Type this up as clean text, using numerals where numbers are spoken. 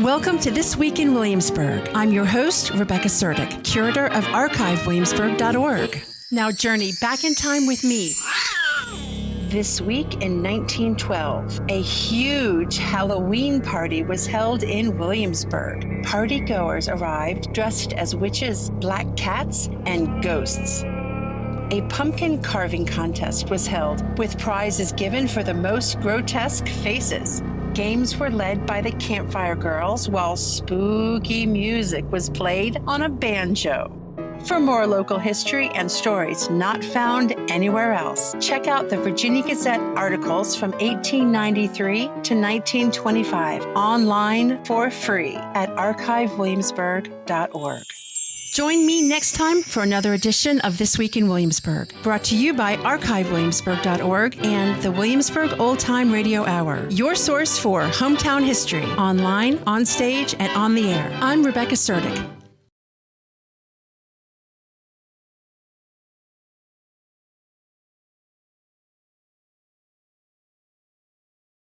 Welcome to This Week in Williamsburg. I'm your host, Rebecca Suerdieck, curator of archivewilliamsburg.org. Now journey back in time with me. This week in 1912, a huge Halloween party was held in Williamsburg. Partygoers arrived dressed as witches, black cats, and ghosts. A pumpkin carving contest was held, with prizes given for the most grotesque faces. Games were led by the Campfire Girls, while spooky music was played on a banjo. For more local history and stories not found anywhere else, check out the Virginia Gazette articles from 1893 to 1925, online for free at archivewilliamsburg.org. Join me next time for another edition of This Week in Williamsburg, brought to you by archivewilliamsburg.org and the Williamsburg Old Time Radio Hour, your source for hometown history, online, on stage, and on the air. I'm Rebecca Suerdieck.